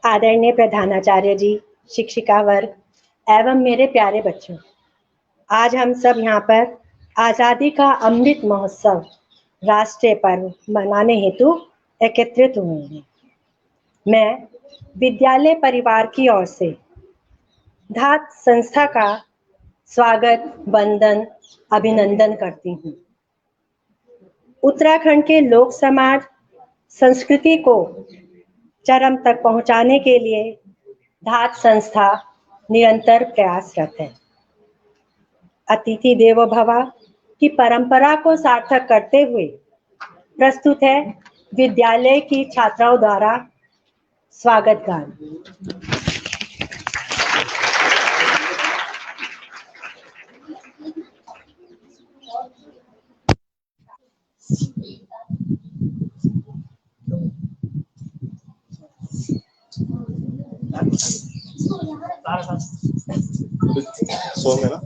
आदरणीय प्रधानाचार्य जी, शिक्षिका वर्ग एवं मेरे प्यारे बच्चों, आज हम सब यहाँ पर आज़ादी का अमृत महोत्सव राष्ट्रीय पर्व मनाने हेतु एकत्रित हुए हैं। मैं विद्यालय परिवार की ओर से धात संस्था का स्वागत, वंदन, अभिनंदन करती हूँ। उत्तराखंड के लोक समाज संस्कृति को चरम तक पहुंचाने के लिए धात संस्था निरंतर प्रयासरत है। अतिथि देवो भव की परंपरा को सार्थक करते हुए प्रस्तुत है विद्यालय की छात्राओं द्वारा स्वागत गान। सो में ना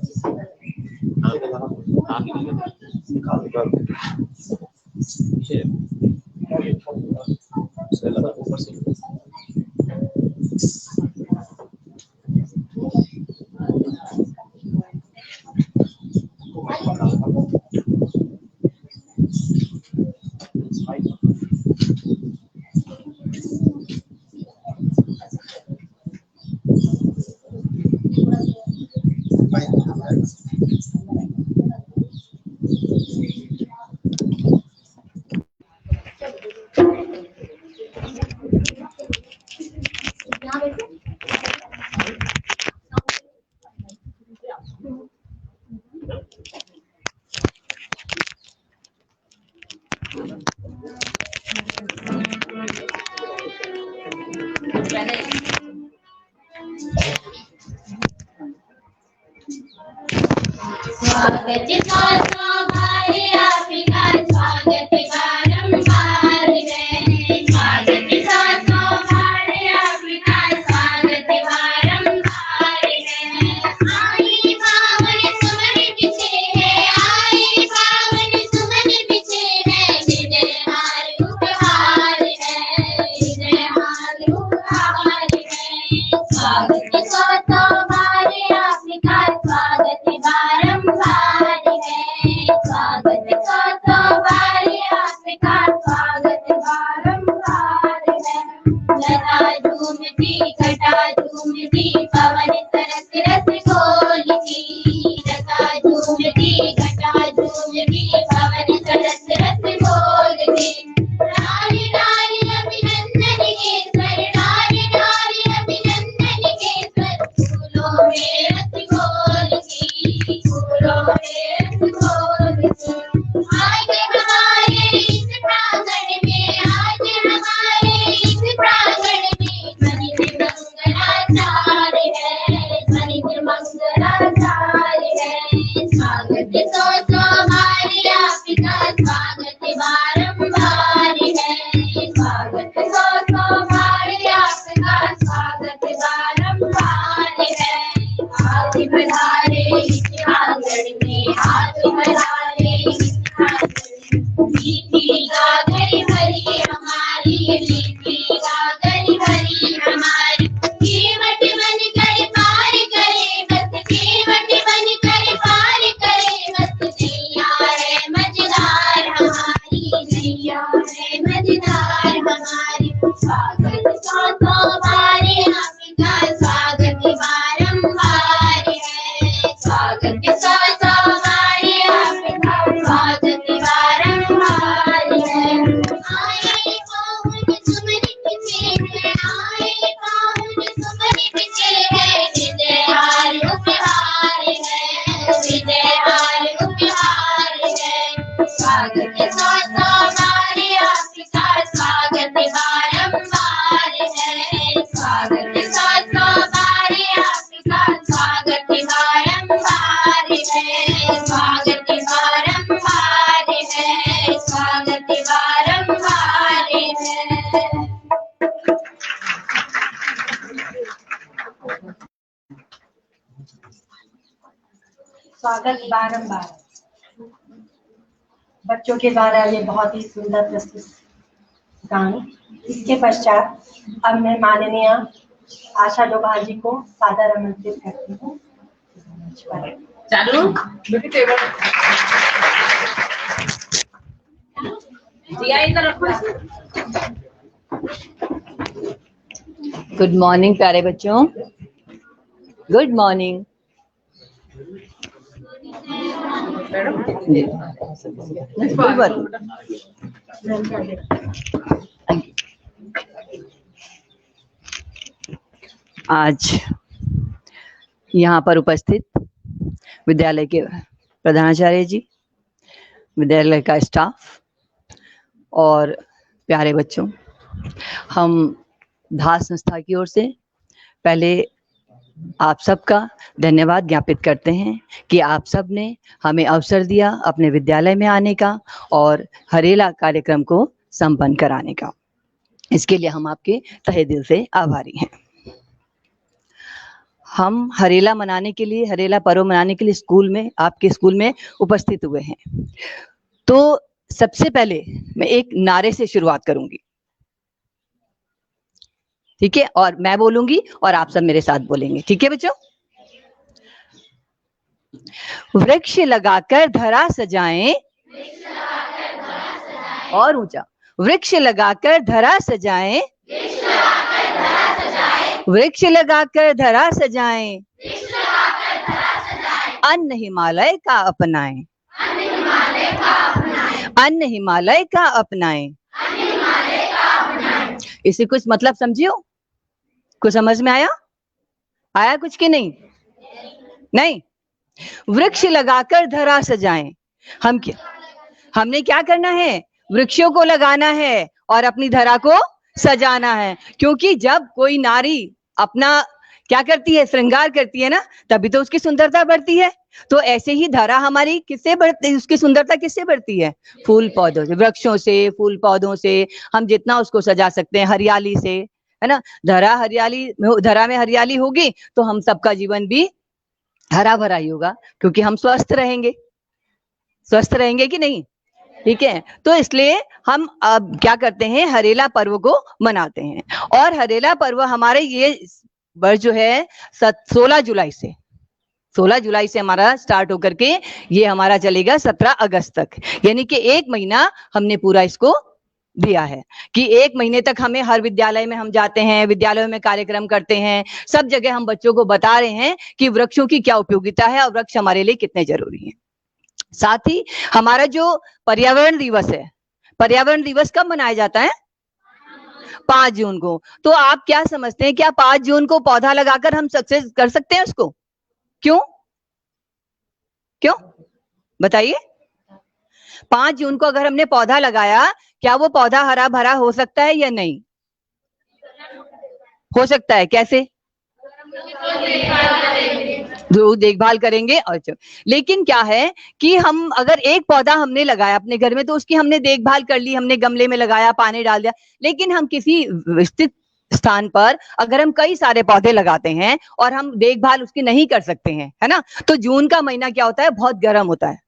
स्वागत बारंबार। बच्चों के द्वारा ये बहुत ही सुंदर प्रस्तुत गान इसके पश्चात अब मैं माननीय आशा डोभाल जी को सादर आमंत्रित करती हूँ। चालू टेबल गुड मॉर्निंग प्यारे बच्चों, गुड मॉर्निंग। आज यहाँ पर उपस्थित विद्यालय के प्रधानाचार्य जी, विद्यालय का स्टाफ और प्यारे बच्चों, हम धात संस्था की ओर से पहले आप सबका धन्यवाद ज्ञापित करते हैं कि आप सब ने हमें अवसर दिया अपने विद्यालय में आने का और हरेला कार्यक्रम को संपन्न कराने का। इसके लिए हम आपके तहे दिल से आभारी हैं। हम हरेला मनाने के लिए, हरेला पर्व मनाने के लिए स्कूल में, आपके स्कूल में उपस्थित हुए हैं। तो सबसे पहले मैं एक नारे से शुरुआत करूंगी, ठीक है? और मैं बोलूंगी और आप सब मेरे साथ बोलेंगे, ठीक है बच्चों? वृक्ष लगाकर धरा सजाएं, और ऊंचा, वृक्ष लगाकर धरा सजाएं, वृक्ष लगाकर धरा सजाएं, अन्न हिमालय का अपनाएं, अन्न हिमालय का अपनाएं। इसे कुछ मतलब समझियो? कुछ समझ में आया? आया कुछ कि नहीं? नहीं। वृक्ष लगाकर धरा सजाएं। हमने क्या करना है? वृक्षों को लगाना है और अपनी धरा को सजाना है। क्योंकि जब कोई नारी अपना क्या करती है, श्रृंगार करती है ना, तभी तो उसकी सुंदरता बढ़ती है। तो ऐसे ही धरा हमारी किससे बढ़ती है? उसकी सुंदरता किससे बढ़ती है? फूल पौधों से, वृक्षों से, फूल पौधों से। हम जितना उसको सजा सकते हैं, हरियाली से, है ना? धरा में हरियाली होगी तो हम सबका जीवन भी हरा भरा ही होगा, क्योंकि हम स्वस्थ रहेंगे। स्वस्थ रहेंगे कि नहीं? ठीक है। तो इसलिए हम अब क्या करते हैं, हरेला पर्व को मनाते हैं। और हरेला पर्व हमारे ये वर्ष जो है 16 जुलाई से, 16 जुलाई से हमारा स्टार्ट होकर के ये हमारा चलेगा 17 अगस्त तक। यानी कि 1 महीना हमने पूरा इसको दिया है कि 1 महीने तक हमें हर विद्यालय में हम जाते हैं, विद्यालयों में कार्यक्रम करते हैं, सब जगह हम बच्चों को बता रहे हैं कि वृक्षों की क्या उपयोगिता है और वृक्ष हमारे लिए कितने जरूरी हैं। साथ ही हमारा जो पर्यावरण दिवस है, पर्यावरण दिवस कब मनाया जाता है? 5 जून को। तो आप क्या समझते हैं, क्या 5 जून को पौधा लगाकर हम सक्सेस कर सकते हैं उसको? क्यों? क्यों बताइए? 5 जून को अगर हमने पौधा लगाया, क्या वो पौधा हरा भरा हो सकता है या नहीं? हो सकता है। कैसे? जरूर देखभाल करेंगे। और लेकिन क्या है कि हम अगर एक पौधा हमने लगाया अपने घर में, तो उसकी हमने देखभाल कर ली, हमने गमले में लगाया, पानी डाल दिया। लेकिन हम किसी विस्तृत स्थान पर अगर हम कई सारे पौधे लगाते हैं और हम देखभाल उसकी नहीं कर सकते हैं, है ना? तो जून का महीना क्या होता है? बहुत गर्म होता है,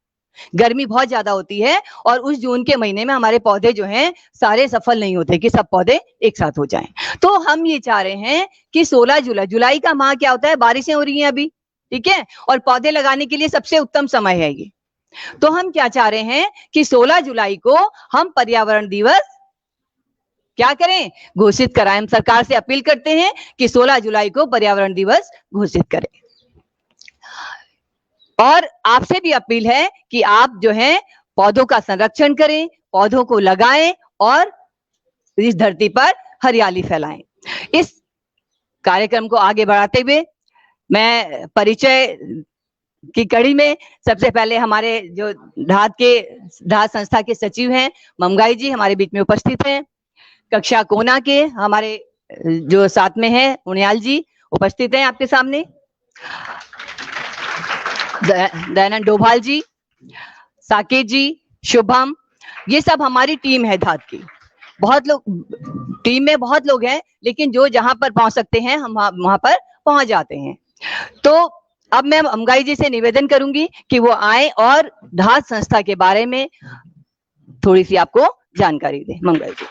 गर्मी बहुत ज्यादा होती है। और उस जून के महीने में हमारे पौधे जो हैं सारे सफल नहीं होते कि सब पौधे एक साथ हो जाएं। तो हम ये चाह रहे हैं कि 16 जुलाई का माह क्या होता है? बारिशें हो रही हैं अभी, ठीक है? और पौधे लगाने के लिए सबसे उत्तम समय है ये। तो हम क्या चाह रहे हैं कि 16 जुलाई को हम पर्यावरण दिवस क्या करें? घोषित कराएं। हम सरकार से अपील करते हैं कि 16 जुलाई को पर्यावरण दिवस घोषित करें। और आपसे भी अपील है कि आप जो है पौधों का संरक्षण करें, पौधों को लगाएं और इस धरती पर हरियाली फैलाएं। इस कार्यक्रम को आगे बढ़ाते हुए मैं परिचय की कड़ी में सबसे पहले हमारे जो धात संस्था के सचिव हैं ममगाई जी हमारे बीच में उपस्थित हैं। कक्षा कोना के हमारे जो साथ में हैं उनियाल जी उपस्थित हैं आपके सामने। दयानंद डोभाल जी, साकेत जी, शुभम, ये सब हमारी टीम है धात की। बहुत लोग टीम में बहुत लोग हैं, लेकिन जो जहां पर पहुंच सकते हैं हम वहां पर पहुंच जाते हैं। तो अब मैं ममगाई जी से निवेदन करूंगी कि वो आए और धात संस्था के बारे में थोड़ी सी आपको जानकारी दें। ममगाई जी।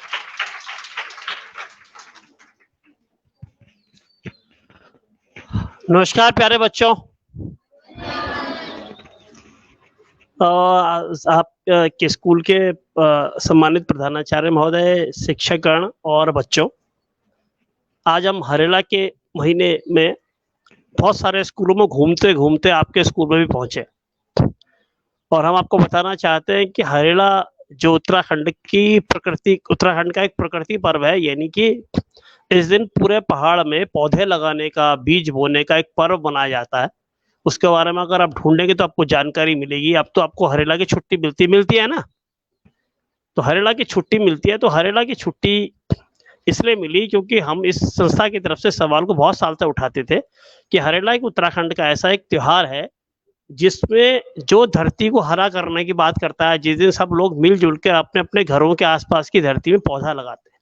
नमस्कार प्यारे बच्चों। आप के स्कूल के सम्मानित प्रधानाचार्य महोदय, शिक्षकगण और बच्चों, आज हम हरेला के महीने में बहुत सारे स्कूलों में घूमते घूमते आपके स्कूल में भी पहुंचे और हम आपको बताना चाहते हैं कि हरेला जो उत्तराखंड का एक प्रकृति पर्व है, यानी कि इस दिन पूरे पहाड़ में पौधे लगाने का, बीज बोने का एक पर्व मनाया जाता है। उसके बारे में अगर आप ढूंढेंगे तो आपको जानकारी मिलेगी। अब तो आपको हरेला की छुट्टी मिलती है ना, तो हरेला की छुट्टी मिलती है। तो हरेला की छुट्टी इसलिए मिली क्योंकि हम इस संस्था की तरफ से सवाल को बहुत साल से उठाते थे कि हरेला एक उत्तराखंड का ऐसा एक त्योहार है जिसमें जो धरती को हरा करने की बात करता है, जिस दिन सब लोग मिलजुल कर अपने अपने घरों के आसपास की धरती में पौधा लगाते हैं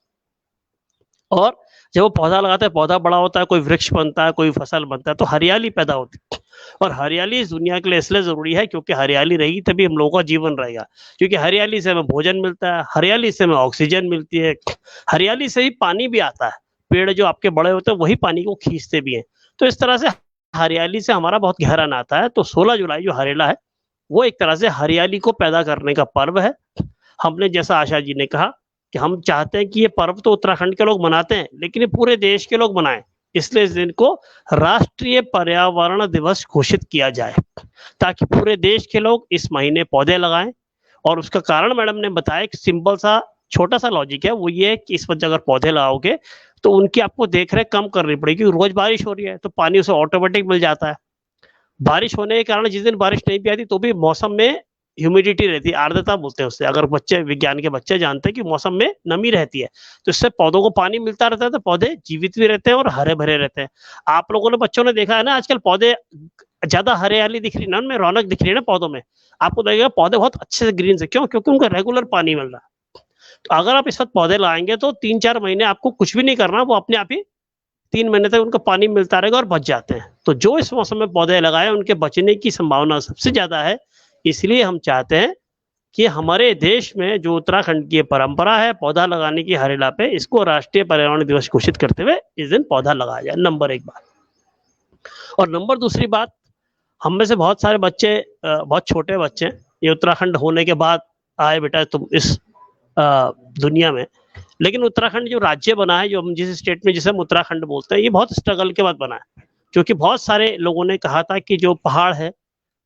और जब वो पौधा लगाते हैं, पौधा बड़ा होता है, कोई वृक्ष बनता है, कोई फसल बनता है, तो हरियाली पैदा होती है। और हरियाली इस दुनिया के लिए इसलिए जरूरी है क्योंकि हरियाली रहेगी तभी हम लोगों का जीवन रहेगा, क्योंकि हरियाली से हमें भोजन मिलता है, हरियाली से हमें ऑक्सीजन मिलती है, हरियाली से ही पानी भी आता है। पेड़ जो आपके बड़े होते हैं वही पानी को खींचते भी हैं। तो इस तरह से हरियाली से हमारा बहुत गहरा नाता है। तो 16 जुलाई जो हरेला है वो एक तरह से हरियाली को पैदा करने का पर्व है। हमने, जैसा आशा जी ने कहा, कि हम चाहते हैं कि ये पर्व तो उत्तराखंड के लोग मनाते हैं लेकिन ये पूरे देश के लोग मनाएं, इसलिए इस दिन को राष्ट्रीय पर्यावरण दिवस घोषित किया जाए ताकि पूरे देश के लोग इस महीने पौधे लगाएं। और उसका कारण मैडम ने बताया, एक सिंपल सा छोटा सा लॉजिक है, वो ये है कि इस वजह अगर पौधे लगाओगे तो उनकी आपको देखरेख कम करनी पड़ेगी। रोज बारिश हो रही है तो पानी उसे ऑटोमेटिक मिल जाता है। बारिश होने के कारण जिस दिन बारिश नहीं भी आती तो भी मौसम में ह्यूमिडिटी रहती है, आर्द्रता बोलते हैं उससे। अगर बच्चे, विज्ञान के बच्चे जानते हैं कि मौसम में नमी रहती है तो इससे पौधों को पानी मिलता रहता है, तो पौधे जीवित भी रहते हैं और हरे भरे रहते हैं। आप लोगों ने, बच्चों ने देखा है ना, आजकल पौधे ज्यादा हरियाली दिख रही है ना, उनमें रौनक दिख रही है ना पौधों में। आपको लगेगा पौधे बहुत अच्छे से ग्रीन से, क्यों? क्योंकि उनको रेगुलर पानी मिल रहा है। तो अगर आप इस वक्त पौधे लगाएंगे तो 3-4 महीने आपको कुछ भी नहीं करना, वो अपने आप ही 3 महीने तक उनको पानी मिलता रहेगा और बच जाते हैं। तो जो इस मौसम में पौधे लगाए उनके बचने की संभावना सबसे ज्यादा है। इसलिए हम चाहते हैं कि हमारे देश में जो उत्तराखंड की परंपरा है पौधा लगाने की हरेला पे, इसको राष्ट्रीय पर्यावरण दिवस घोषित करते हुए इस दिन पौधा लगाया जाए। नंबर 1 बात। और नंबर 2 बात, हम में से बहुत सारे बच्चे, बहुत छोटे बच्चे, ये उत्तराखंड होने के बाद आए बेटा तुम इस दुनिया में, लेकिन उत्तराखंड जो राज्य बना है, जो हम जिस स्टेट में, जिसे हम उत्तराखंड बोलते हैं, ये बहुत स्ट्रगल के बाद बना है। क्योंकि बहुत सारे लोगों ने कहा था कि जो पहाड़ है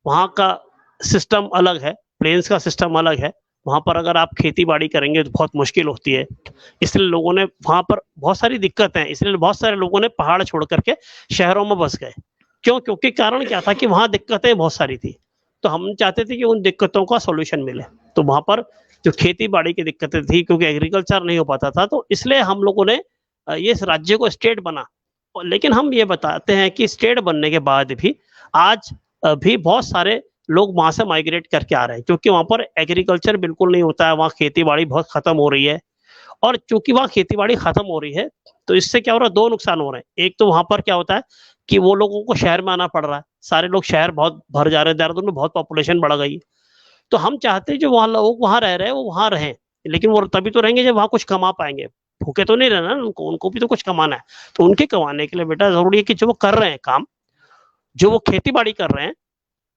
वहाँ का सिस्टम अलग है, प्लेन्स का सिस्टम अलग है, वहाँ पर अगर आप खेती बाड़ी करेंगे तो बहुत मुश्किल होती है। इसलिए लोगों ने, वहाँ पर बहुत सारी दिक्कत है, इसलिए बहुत सारे लोगों ने पहाड़ छोड़ करके शहरों में बस गए। क्यों? क्योंकि कारण क्या था कि वहाँ दिक्कतें बहुत सारी थी। तो हम चाहते थे कि उन दिक्कतों का सॉल्यूशन मिले। तो वहाँ पर जो खेती बाड़ी की दिक्कतें थी, क्योंकि एग्रीकल्चर नहीं हो पाता था, तो इसलिए हम लोगों ने ये इस राज्य को स्टेट बना। लेकिन हम ये बताते हैं कि स्टेट बनने के बाद भी आज भी बहुत सारे लोग वहां से माइग्रेट करके आ रहे हैं, क्योंकि वहां पर एग्रीकल्चर बिल्कुल नहीं होता है, वहाँ खेती बाड़ी बहुत खत्म हो रही है। और चूंकि वहाँ खेती बाड़ी खत्म हो रही है तो इससे क्या हो रहा है, 2 नुकसान हो रहे हैं। एक तो वहां पर क्या होता है कि वो लोगों को शहर में आना पड़ रहा है, सारे लोग शहर बहुत भर जा रहे हैं, देहरादून में बहुत पॉपुलेशन बढ़ गई। तो हम चाहते हैं जो वहाँ लोग वहां रह रहे हैं वो वहां रहें, लेकिन वो तभी तो रहेंगे जब वहां कुछ कमा पाएंगे। भूखे तो नहीं रहना उनको भी तो कुछ कमाना है। तो उनके कमाने के लिए बेटा जरूरी है कि जो वो कर रहे हैं काम, जो वो खेती बाड़ी कर रहे हैं,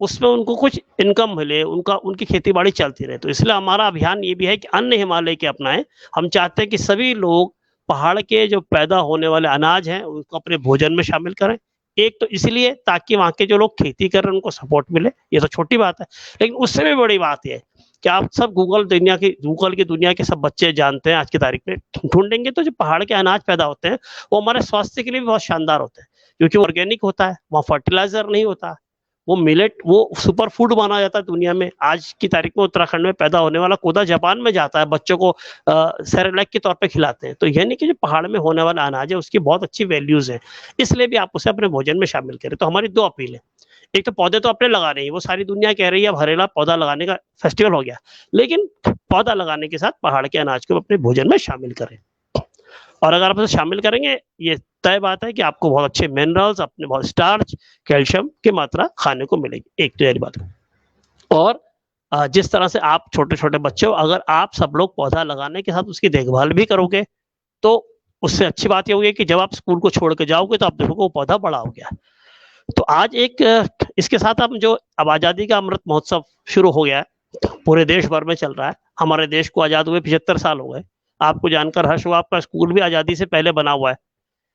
उसमें उनको कुछ इनकम मिले, उनकी खेती बाड़ी चलती रहे। तो इसलिए हमारा अभियान ये भी है कि अन्य हिमालय के अपनाएं। हम चाहते हैं कि सभी लोग पहाड़ के जो पैदा होने वाले अनाज हैं उनको अपने भोजन में शामिल करें। एक तो इसलिए ताकि वहाँ के जो लोग खेती कर रहे हैं उनको सपोर्ट मिले, ये तो छोटी बात है। लेकिन उससे भी बड़ी बात यह है कि आप सब गूगल की दुनिया के सब बच्चे जानते हैं, आज की तारीख में ढूंढेंगे तो जो पहाड़ के अनाज पैदा होते हैं वो हमारे स्वास्थ्य के लिए भी बहुत शानदार होते हैं, क्योंकि ऑर्गेनिक होता है, वहाँ फर्टिलाइजर नहीं होता, वो मिलेट, वो सुपर फूड माना जाता है दुनिया में। आज की तारीख में उत्तराखंड में पैदा होने वाला कोदा जापान में जाता है, बच्चों को सेरेलैक के तौर पे खिलाते हैं। तो यानी कि जो पहाड़ में होने वाला अनाज है उसकी बहुत अच्छी वैल्यूज है, इसलिए भी आप उसे अपने भोजन में शामिल करें। तो हमारी 2 अपील है। एक तो पौधे तो अपने लगा रहे हैं, वो सारी दुनिया कह रही है अब हरेला पौधा लगाने का फेस्टिवल हो गया, लेकिन पौधा लगाने के साथ पहाड़ के अनाज को अपने भोजन में शामिल करें। और अगर आप उसे शामिल करेंगे, ये तय बात है कि आपको बहुत अच्छे मिनरल्स, अपने बहुत स्टार्च, कैल्शियम की मात्रा खाने को मिलेगी। एक तो यही बात है। और जिस तरह से आप छोटे छोटे बच्चे हो, अगर आप सब लोग पौधा लगाने के साथ उसकी देखभाल भी करोगे तो उससे अच्छी बात ये होगी कि जब आप स्कूल को छोड़ के जाओगे तो आप देखोगे वो पौधा बड़ा हो गया। तो आज एक इसके साथ हम जो अब आजादी का अमृत महोत्सव शुरू हो गया है, पूरे देश भर में चल रहा है। हमारे देश को आजाद हुए 75 साल हो गए। आपको जानकर हर्ष हुआ, आपका स्कूल भी आजादी से पहले बना हुआ है।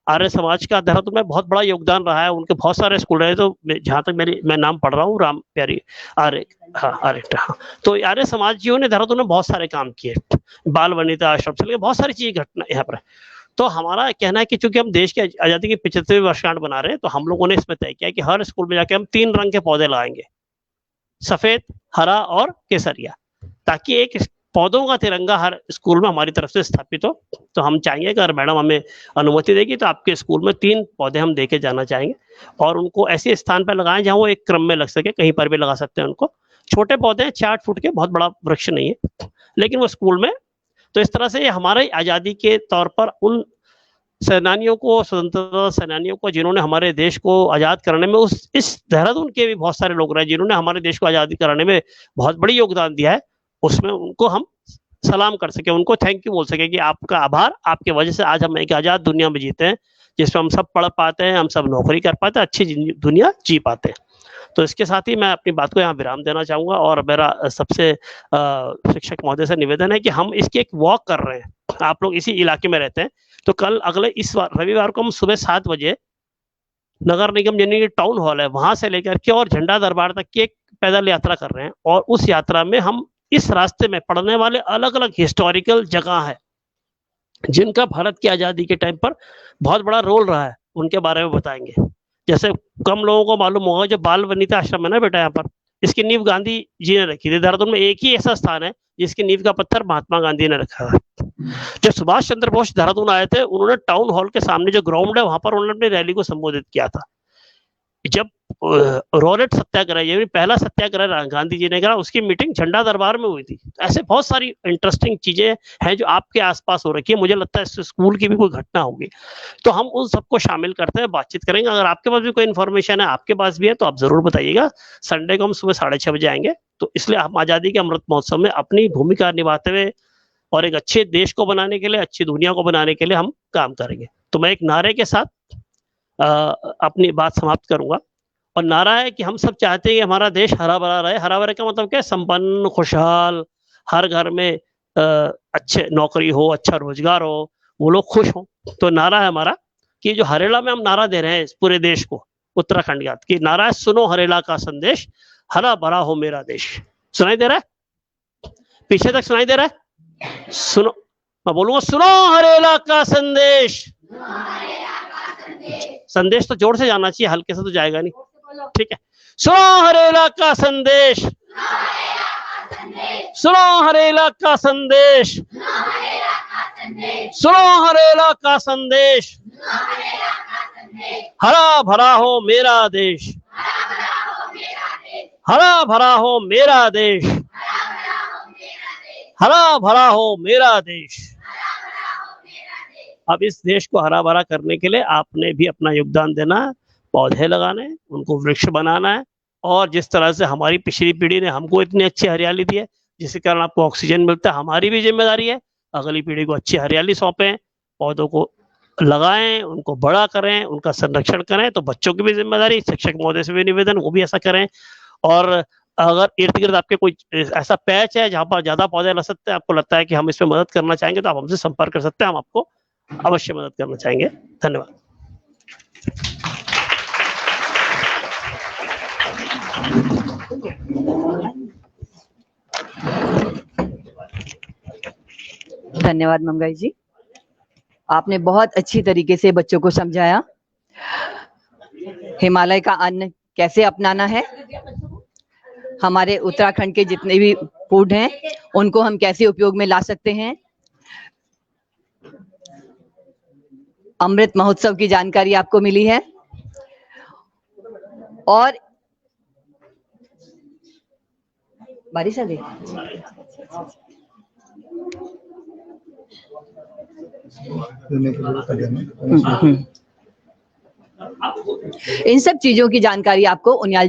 आर्य समाज का देहरादून में बहुत बड़ा योगदान रहा है, उनके बहुत सारे स्कूल रहे। तो जहां तक मैं नाम पढ़ रहा हूँ, राम प्यारी आर्य, हाँ, तो आर्य समाजियों ने देहरादून में बहुत सारे काम किए, बाल वनिता आश्रम से लेकर बहुत सारी चीजें घटना यहाँ पर। तो हमारा कहना है कि चूंकि हम देश की आजादी की 75वीं वर्षगांठ बना रहे हैं, तो हम लोगों ने इसमें तय किया कि हर स्कूल में जाके हम 3 रंग के पौधे लगाएंगे, सफेद, हरा और केसरिया, ताकि एक पौधों का तिरंगा हर स्कूल में हमारी तरफ से स्थापित हो। तो हम चाहेंगे अगर मैडम हमें अनुमति देगी तो आपके स्कूल में 3 पौधे हम देके जाना चाहेंगे, और उनको ऐसे स्थान पर लगाएं जहां वो एक क्रम में लग सके, कहीं पर भी लगा सकते हैं उनको। छोटे पौधे हैं, 6-8 फुट के, बहुत बड़ा वृक्ष नहीं है, लेकिन वो स्कूल में। तो इस तरह से हमारे आजादी के तौर पर उन सेनानियों को, स्वतंत्रता सेनानियों को, जिन्होंने हमारे देश को आजाद कराने में, इस देहरादून के भी बहुत सारे लोग रहे जिन्होंने हमारे देश को आजादी कराने में बहुत बड़ी योगदान दिया है, उसमें उनको हम सलाम कर सके, उनको थैंक यू बोल सके कि आपका आभार, आपके वजह से आज हम एक आजाद दुनिया में जीते हैं, जिसमें हम सब पढ़ पाते हैं, हम सब नौकरी कर पाते हैं, अच्छी दुनिया जी पाते हैं। तो इसके साथ ही मैं अपनी बात को यहाँ विराम देना चाहूंगा, और मेरा सबसे शिक्षक महोदय से निवेदन है कि हम इसकी एक वॉक कर रहे हैं, आप लोग इसी इलाके में रहते हैं, तो कल अगले इस रविवार को हम सुबह 7 बजे नगर निगम यानी कि टाउन हॉल है, वहां से लेकर के और झंडा दरबार तक की एक पैदल यात्रा कर रहे हैं। और उस यात्रा में हम इस रास्ते में पढ़ने वाले अलग अलग हिस्टोरिकल जगह है जिनका भारत की आजादी के टाइम पर बहुत बड़ा रोल रहा है, उनके बारे में बताएंगे। जैसे कम लोगों को मालूम होगा, जो बाल वनिता आश्रम है ना बेटा, यहाँ पर इसकी नींव गांधी जी ने रखी थी। देहरादून में एक ही ऐसा स्थान है जिसकी नींव का पत्थर महात्मा गांधी ने रखा है। जब सुभाष चंद्र बोस देहरादून आए थे, उन्होंने टाउन हॉल के सामने जो ग्राउंड है वहां पर उन्होंने अपनी रैली को संबोधित किया था। जब रॉलेट सत्याग्रह, यानी पहला सत्याग्रह गांधी जी ने करा, उसकी मीटिंग झंडा दरबार में हुई थी। ऐसे बहुत सारी इंटरेस्टिंग चीजें हैं जो आपके आसपास हो रखी है। मुझे लगता है इस स्कूल की भी कोई घटना होगी, तो हम उन सबको शामिल करते हैं, बातचीत करेंगे। अगर आपके पास भी कोई इन्फॉर्मेशन है, आपके पास भी है, तो आप जरूर बताइएगा। संडे को हम सुबह 6:30 बजे आएंगे। तो इसलिए हम आजादी के अमृत महोत्सव में अपनी भूमिका निभाते हुए और एक अच्छे देश को बनाने के लिए, अच्छी दुनिया को बनाने के लिए हम काम करेंगे। तो मैं एक नारे के साथ अपनी बात समाप्त करूंगा, और नारा है कि हम सब चाहते हैं कि हमारा देश हरा भरा रहे। हरा भरा का मतलब क्या है? संपन्न, खुशहाल, हर घर में अच्छे नौकरी हो, अच्छा रोजगार हो, वो लोग खुश हो। तो नारा है हमारा कि जो हरेला में हम नारा दे रहे हैं पूरे देश को, उत्तराखंड का, कि नारा है सुनो हरेला का संदेश, हरा भरा हो मेरा देश। सुनाई दे रहा है? पीछे तक सुनाई दे रहा है? सुनो, मैं बोलूंगा सुनो हरेला का संदेश। संदेश तो जोर से जाना चाहिए, हल्के से तो जाएगा नहीं। ठीक है, सुनो हरेला का संदेश, सुनो हरेला का संदेश, सुनो हरेला का संदेश, हरा भरा हो मेरा देश, हरा भरा हो मेरा देश, हरा भरा हो मेरा देश। अब इस देश को हरा भरा करने के लिए आपने भी अपना योगदान देना है, पौधे लगाने, उनको वृक्ष बनाना है। और जिस तरह से हमारी पिछली पीढ़ी ने हमको इतनी अच्छी हरियाली दी है, जिसके कारण आपको ऑक्सीजन मिलता है, हमारी भी जिम्मेदारी है अगली पीढ़ी को अच्छी हरियाली सौंपें, पौधों को लगाएं, उनको बड़ा करें, उनका संरक्षण करें। तो बच्चों की भी जिम्मेदारी, शिक्षक महोदय से भी निवेदन, वो भी ऐसा करें। और अगर इर्द गिर्द आपके कोई ऐसा पैच है जहां पर ज्यादा पौधे लग सकते हैं, आपको लगता है कि हम इसमें मदद करना चाहेंगे, तो आप हमसे संपर्क कर सकते हैं, हम आपको अवश्य मदद करना चाहेंगे। धन्यवाद। धन्यवाद मंगाई जी, आपने बहुत अच्छी तरीके से बच्चों को समझाया हिमालय का अन्न कैसे अपनाना है, हमारे उत्तराखंड के जितने भी फूड हैं उनको हम कैसे उपयोग में ला सकते हैं। अमृत महोत्सव की जानकारी आपको मिली है, और बारिश आ गई। इन सब चीजों की जानकारी आपको उनियाल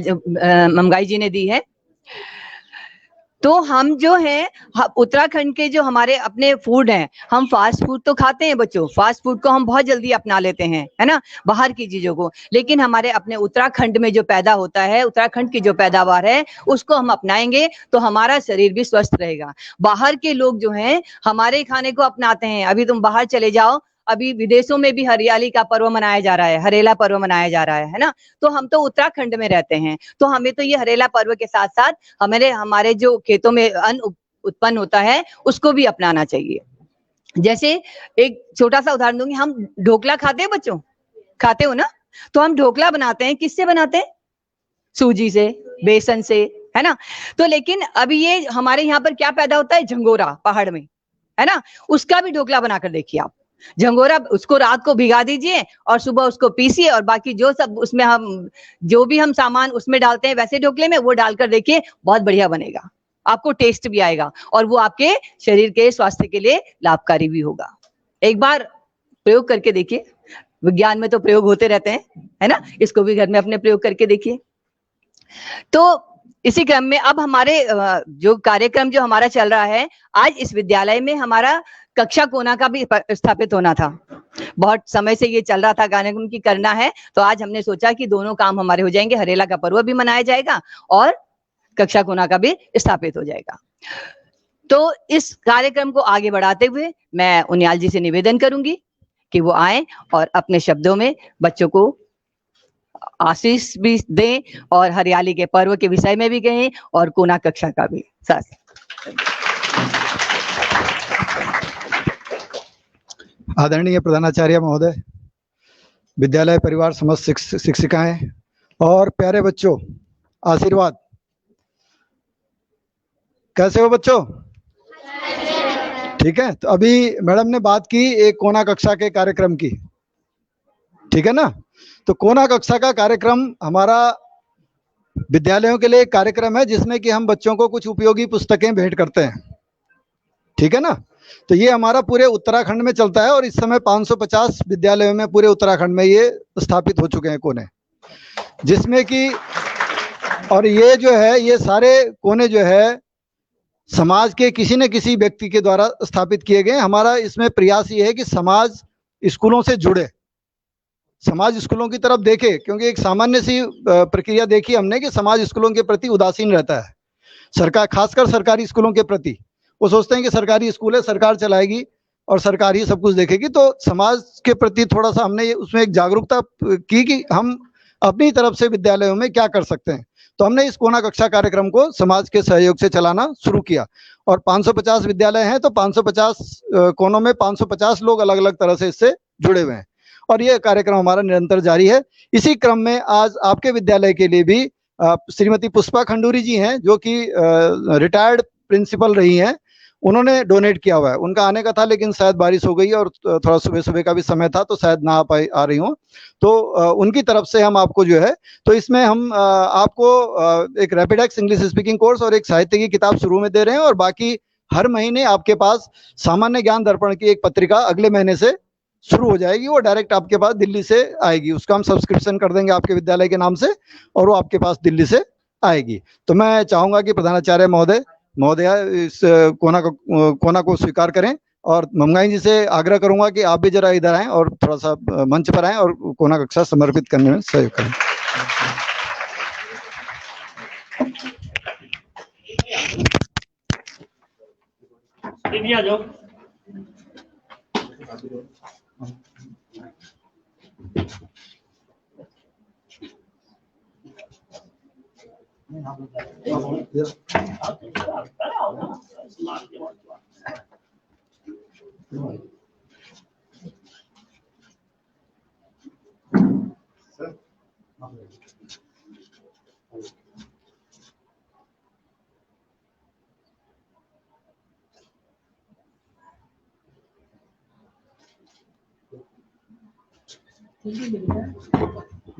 मंगाई जी ने दी है। तो हम जो है उत्तराखंड के जो हमारे अपने फूड हैं, हम फास्ट फूड तो खाते हैं बच्चों, फास्ट फूड को हम बहुत जल्दी अपना लेते हैं, है ना, बाहर की चीजों को, लेकिन हमारे अपने उत्तराखंड में जो पैदा होता है, उत्तराखंड की जो पैदावार है, उसको हम अपनाएंगे तो हमारा शरीर भी स्वस्थ रहेगा। बाहर के लोग जो हैं हमारे खाने को अपनाते हैं। अभी तुम बाहर चले जाओ, अभी विदेशों में भी हरियाली का पर्व मनाया जा रहा है, हरेला पर्व मनाया जा रहा है ना। तो हम तो उत्तराखंड में रहते हैं, तो हमें तो ये हरेला पर्व के साथ साथ हमारे जो खेतों में अन्न उत्पन्न होता है उसको भी अपनाना चाहिए। जैसे एक छोटा सा उदाहरण दूंगी, हम ढोकला खाते हैं बच्चों, खाते हो ना? तो हम ढोकला बनाते हैं, किससे बनाते हैं? सूजी से, बेसन से, है ना। तो लेकिन अभी ये हमारे यहाँ पर क्या पैदा होता है? झंगोरा पहाड़ में, है ना, उसका भी ढोकला बनाकर देखिए आप। झंगोरा, उसको रात को भिगा दीजिए और सुबह उसको पीसिए, और बाकी जो सब उसमें हम जो भी हम सामान उसमें डालते हैं वैसे ढोकले में वो डालकर देखिए, बहुत बढ़िया बनेगा, आपको टेस्ट भी आएगा और वो आपके शरीर के स्वास्थ्य के लिए लाभकारी भी होगा। एक बार प्रयोग करके देखिए, विज्ञान में तो प्रयोग होते रहते हैं, है ना, इसको भी घर में अपने प्रयोग करके देखिए। तो इसी क्रम में अब हमारे जो कार्यक्रम जो हमारा चल रहा है, आज इस विद्यालय में हमारा कक्षा कोना का भी स्थापित होना था। बहुत समय से ये चल रहा था कार्यक्रम की करना है, तो आज हमने सोचा कि दोनों काम हमारे हो जाएंगे, हरेला का पर्व भी मनाया जाएगा और कक्षा कोना का भी स्थापित हो जाएगा। तो इस कार्यक्रम को आगे बढ़ाते हुए मैं उनियाल जी से निवेदन करूंगी कि वो आए और अपने शब्दों में बच्चों को आशीष भी दें और हरियाली के पर्व के विषय में भी कहें और कोना कक्षा का भी साथ। आदरणीय प्रधानाचार्य महोदय, विद्यालय परिवार समस्त शिक्षिकाएं और प्यारे बच्चों, आशीर्वाद। कैसे हो बच्चों? ठीक है। तो अभी मैडम ने बात की एक कोना कक्षा के कार्यक्रम की, ठीक है ना। तो कोना कक्षा का कार्यक्रम हमारा विद्यालयों के लिए एक कार्यक्रम है जिसमें कि हम बच्चों को कुछ उपयोगी पुस्तकें भेंट करते हैं, ठीक है ना। तो ये हमारा पूरे उत्तराखंड में चलता है और इस समय 550 विद्यालयों में पूरे उत्तराखंड में ये स्थापित हो चुके हैं कोने, जिसमें कि और ये जो है ये सारे कोने जो है समाज के किसी न किसी व्यक्ति के द्वारा स्थापित किए गए। हमारा इसमें प्रयास ये है कि समाज स्कूलों से जुड़े, समाज स्कूलों की तरफ देखे, क्योंकि एक सामान्य सी प्रक्रिया देखी हमने कि समाज स्कूलों के प्रति उदासीन रहता है, सरकार, खासकर सरकारी स्कूलों के प्रति। वो सोचते हैं कि सरकारी स्कूल है, सरकार चलाएगी और सरकार ही सब कुछ देखेगी। तो समाज के प्रति थोड़ा सा हमने उसमें एक जागरूकता की कि हम अपनी तरफ से विद्यालयों में क्या कर सकते हैं। तो हमने इस कोना कक्षा कार्यक्रम को समाज के सहयोग से चलाना शुरू किया और 550 विद्यालय हैं, तो 550 कोनों में 550 लोग अलग अलग तरह से इससे जुड़े हुए हैं और ये कार्यक्रम हमारा निरंतर जारी है। इसी क्रम में आज आपके विद्यालय के लिए भी श्रीमती पुष्पा खंडूरी जी हैं, जो कि रिटायर्ड प्रिंसिपल रही हैं, उन्होंने डोनेट किया हुआ है। उनका आने का था लेकिन शायद बारिश हो गई और थोड़ा सुबह सुबह का भी समय था, तो शायद ना आ रही हो। तो उनकी तरफ से हम आपको जो है, तो इसमें हम आपको एक रैपिडेक्स इंग्लिश स्पीकिंग कोर्स और एक साहित्य की किताब शुरू में दे रहे हैं और बाकी हर महीने आपके पास सामान्य ज्ञान दर्पण की एक पत्रिका अगले महीने से शुरू हो जाएगी। वो डायरेक्ट आपके पास दिल्ली से आएगी, उसका हम सब्सक्रिप्शन कर देंगे आपके विद्यालय के नाम से और वो आपके पास दिल्ली से आएगी। तो मैं चाहूंगा कि प्रधानाचार्य महोदया इस कोना को स्वीकार करें और ममगाई जी से आग्रह करूंगा कि आप भी जरा इधर आएं और थोड़ा सा मंच पर आएं और कोना कक्षा समर्पित करने में सहयोग करें। आ जाओ।